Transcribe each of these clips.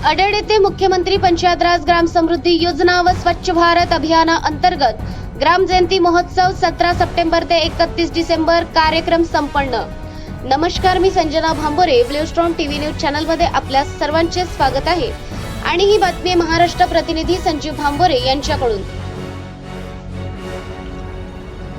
Added येथे मुख्यमंत्री पंचायत राज ग्राम समृद्धी योजना व स्वच्छ भारत अभियाना अंतर्गत ग्राम जयंती महोत्सव 17 सप्टेंबर ते 31 डिसेंबर कार्यक्रम संपन्न। नमस्कार, मी Sanjana Bhambore, blue storm TV news channel मध्ये आपल्या सर्वांचे स्वागत आहे आणि ही बातमी महाराष्ट्र प्रतिनिधी संजीव भांबोरे यांच्याकडून।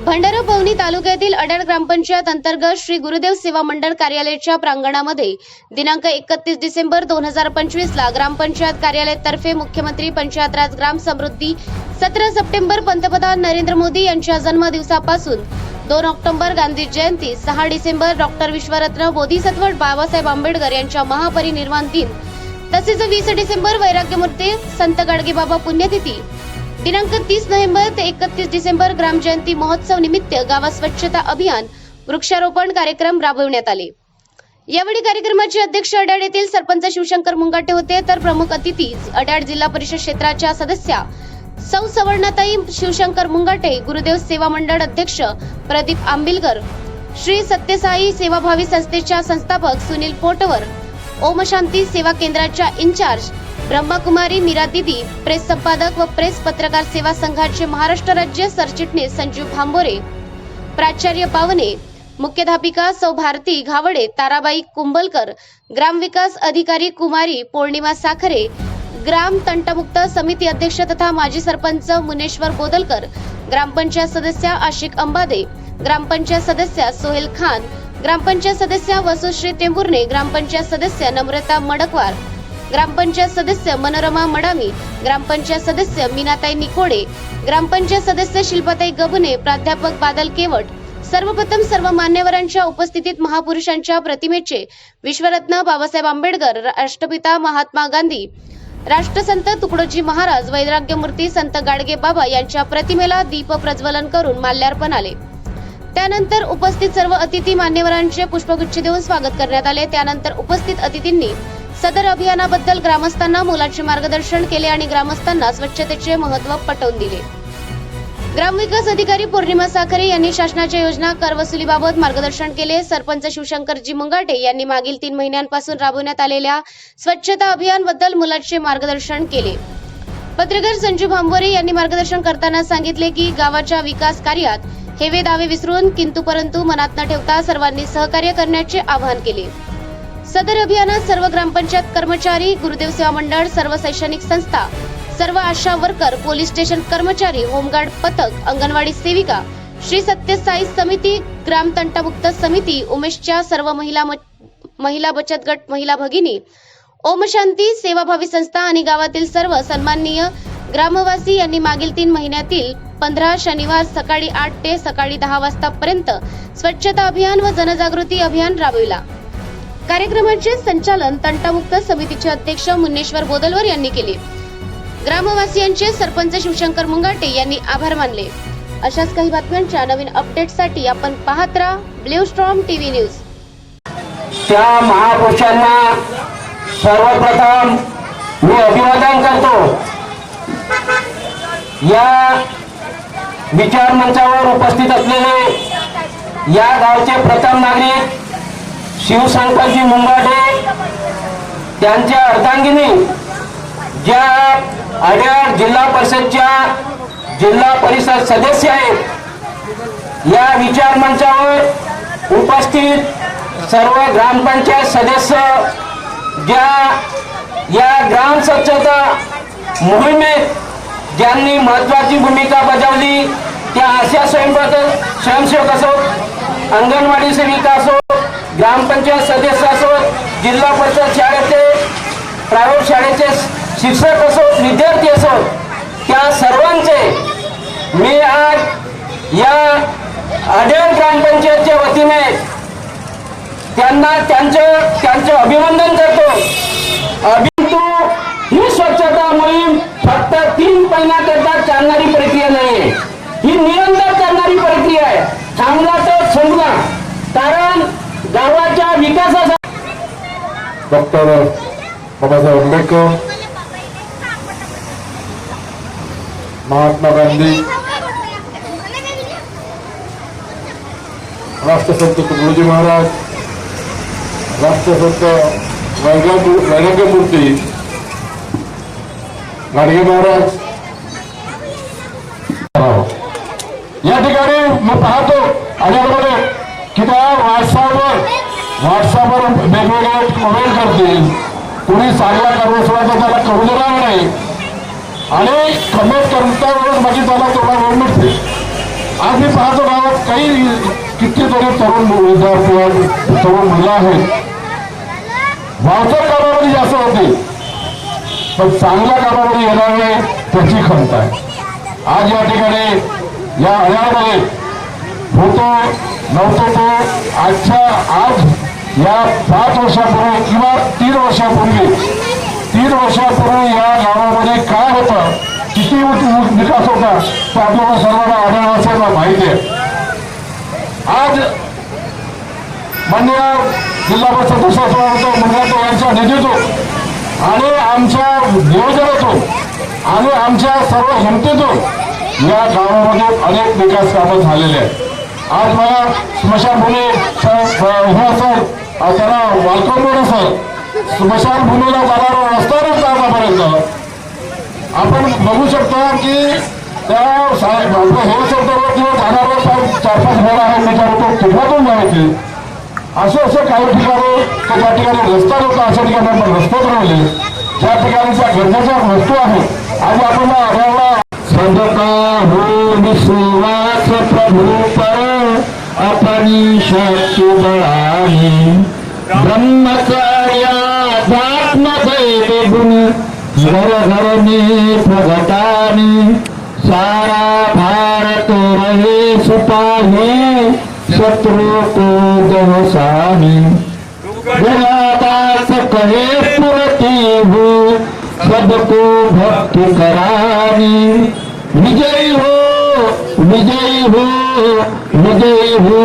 भंडारा पवनी तालुक्यातील अडेड ग्रामपंचायत अंतर्गत श्री गुरुदेव सेवा मंडळ कार्यालयाच्या प्रांगणामध्ये दिनांक 31 डिसेंबर 2025 ला ग्रामपंचायत कार्यालयातर्फे मुख्यमंत्री पंचायत राज ग्राम समृद्धी 17 सप्टेंबर पंतप्रधान नरेंद्र मोदी यांच्या जन्मदिवसापासून 2 ऑक्टोबर गांधी जयंती, 6 डिसेंबर डॉक्टर विश्वरत्न बोधिसत्व बाबासाहेब आंबेडकर यांच्या महापरिनिर्वाण दिन तसेच 20 डिसेंबर वैराग्यमूर्ती संत गाडगेबाबा पुण्यतिथी, दिनांक 30 नोव्हेंबर ते 31 डिसेंबर ग्राम जयंती महोत्सव निमित्त गावात स्वच्छता अभियान वृक्षारोपण कार्यक्रम राबविण्यात आले। यावेळी कार्यक्रमाचे अध्यक्ष अडेड येथील सरपंच शिवशंकर मुंगाटे होते, तर प्रमुख अतिथी अडेड जिल्हा परिषद क्षेत्राच्या सदस्या सौ सवर्णाताई शिवशंकर मुंगाटे, गुरुदेव सेवा मंडळ अध्यक्ष प्रदीप आंबिलकर, श्री सत्यसाई सेवाभावी संस्थेच्या संस्थापक सुनील पोटवर, ओम शांती सेवा केंद्राच्या इंचार्ज ब्रह्माकुमारी मीरा दीदी, प्रेस संपादक व प्रेस पत्रकार सेवा संघाचे महाराष्ट्र राज्य सरचिटणीस संजीव भांबोरे, प्राचार्य पावने, मुख्याध्यापिका सौ भारती घावडे, ताराबाई कुंभलकर, ग्राम विकास अधिकारी कुमारी पौर्णिमा साखरे, ग्राम तंटमुक्त समिती अध्यक्ष तथा माजी सरपंच मुनेश्वर बोदलकर, ग्रामपंचायत सदस्या आशिक अंबादे, ग्रामपंचायत सदस्या सोहेल खान, ग्रामपंचायत सदस्या वसुश्री टेंभुर्णे, ग्रामपंचायत सदस्य नम्रता मडकवार, ग्रामपंचायत सदस्य मनोरमा मडामी, ग्रामपंचायत सदस्य मीनाताई निकोडे, ग्रामपंचायत सदस्य शिल्पाताई गबने, प्राध्यापक बादल केवट। सर्वप्रथम सर्व मान्यवरांच्या उपस्थितीत महापुरुषांच्या प्रतिमेचे विश्वरत्न बाबासाहेब आंबेडकर, राष्ट्रपिता महात्मा गांधी, राष्ट्रसंत तुकडोजी महाराज, वैराग्यमूर्ती संत गाडगे बाबा यांच्या प्रतिमेला दीप प्रज्वलन करून माल्यार्पण आले। त्यानंतर उपस्थित सर्व अतिथी मान्यवरांचे पुष्पगुच्छ देऊन स्वागत करण्यात आले। त्यानंतर उपस्थित अतिथींनी सदर अभियानाबद्दल ग्रामस्थांना मोलाचे मार्गदर्शन केले आणि ग्रामस्थांना स्वच्छतेचे महत्त्व पटवून दिले। ग्रामविकास अधिकारी पौर्णिमा साखरे यांनी शासनाच्या योजना कर वसुलीबाबत मार्गदर्शन केले। सरपंच शिवशंकरजी मुंगाटे यांनी मागील 3 महिन्यांपासून राबवण्यात आलेल्या स्वच्छता अभियान बद्दल मोलाचे मार्गदर्शन केले। पत्रकार संजीव भांबोरे यांनी मार्गदर्शन करताना सांगितले की गावाच्या विकास कार्यात हेवे दावे विसरून किंतु परंतु मनात न ठेवता सर्वांनी सहकार्य करण्याचे आवाहन केले। सदर अभियानात सर्व ग्रामपंचायत कर्मचारी, गुरुदेव सेवा मंडळ, सर्व शैक्षणिक संस्था, सर्व आशा वर्कर, पोलीस स्टेशन कर्मचारी, होमगार्ड पथक, अंगणवाडी सेविका, श्री सत्यसाई समिती, ग्राम तंटमुक्त समिती, उमेशच्या सर्व महिला बचत गट, महिला भगिनी, ओम शांती सेवाभावी संस्था आणि गावातील सर्व सन्माननीय ग्रामवासी यांनी मागील 3 महिन्यातील 15 शनिवार सकाळी 8 ते सकाळी 10 वाजतापर्यंत स्वच्छता अभियान व जनजागृती अभियान राबविला। कार्यक्रमाचे संचालन तंटामुक्त समितीचे अध्यक्ष मुनेश्वर बोदलकर यांनी केले। ग्रामवासियांचे सरपंच शिवशंकर मुंगाटे यांनी आभार मानले। अशाच काही बातम्यांच्या नवीन अपडेट्ससाठी आपण पाहत राहा ब्लू स्टॉर्म टीव्ही न्यूज। त्या महापुरुषांना सर्वप्रथम मी अभिवादन करतो। या विचार मंचावर उपस्थित असलेले या गावचे प्रथम नागरिक शिवशंकरजी मुंगाटे, त्यांच्या अर्धांगिनी ज्या अडेड जिल्हा परिषदच्या जिल्हा परिषद सदस्य आहेत, या विचार मंचावर उपस्थित सर्व ग्रामपंचायत सदस्य ज्या या ग्राम स्वच्छता मोहिमेत ज्यांनी महत्वाची भूमिका बजावली, त्या आशा स्वयंसेवक असो, अंगणवाडी सेविका असो, ग्रामपंचायत सदस्य असो, जिल्हा परिषद शाळेचे प्रायव्हेट शाळेचे शिक्षक असो, विद्यार्थी असो, त्या सर्वांचे मी आज या अडेड ग्रामपंचायतच्या वतीने त्यांना त्यांचं अभिनंदन करतो। ही स्वच्छता मोहीम फक्त 3 महिन्याकरता चालणारी प्रक्रिया नाही, ही निरंतर चालणारी प्रक्रिया आहे। थांबला तर संपला, कारण गावाच्या विकासासाठी डॉक्टर बाबासाहेब आंबेडकर, महात्मा गांधी, राष्ट्रसंत तुकडोजी महाराज, राष्ट्रसंत वैराग्यमूर्ती गाडगे महाराज या ठिकाणी मी पाहतो अड्यामध्ये की त्या व्हॉट्सअपवर वेगवेगळे कमेंट करतील. कुणी चांगला करू तर त्याला करू देणार नाही आणि कमेंट करता वेळेस बाकी त्याला तेवढा वेळ मिळते. आज मी पाहतो गावात काही कितीतरी तरुण विद्यार्थी तरुण मुलं आहेत. वावचर कामामध्ये जास्त होते पण चांगल्या कामामध्ये येणार नाही त्याची खंत आहे. आज या ठिकाणी या अड्यामध्ये होतो नव्हतो तो आज या 5 वर्षापूर्वी किंवा 3 वर्षापूर्वी या गावामध्ये काय होतं, किती विकास होता तो आपल्याला सर्वांना आढळण्याचा माहिती आहे. आज माननीय जिल्हा परिषद सदस्य मंडळात यांच्या निधीतून आणि आमच्या नियोजनातून आणि आमच्या सर्व हिमतीतून या गावामध्ये अनेक विकास कामं झालेले आहेत. आज मला स्मशानभूमी सर त्याला वालकम रोड सर स्मशानभूमीला जाणारा रस्ता नसता आतापर्यंत. आपण बघू शकता की त्या आपल्या हे सेंटरवरती जाणारा 4-5 रोड आहे त्याच्यावर तिथून जायचे. असं काही ठिकाणी त्या ठिकाणी रस्ता नव्हता अशा ठिकाणी आपण रस्ते बनवले. ज्या ठिकाणी त्या गरजेच्या वस्तू आहेत आज आपण आढळला. सबका हो विश्वास प्रभु पर अपनी शक्ति बढ़ाई ब्रह्मचर्य अध्यात्म दैव गुण घर घर में प्रगटानी सारा भारत रहे सिपाही शत्रु को दहसानी दास कहे पुरती हो सबको भक्ति करानी विजयी हो विजयी हो विजयी हो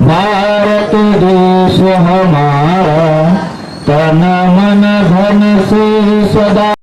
भारत देश हमारा तन मन धन से सदा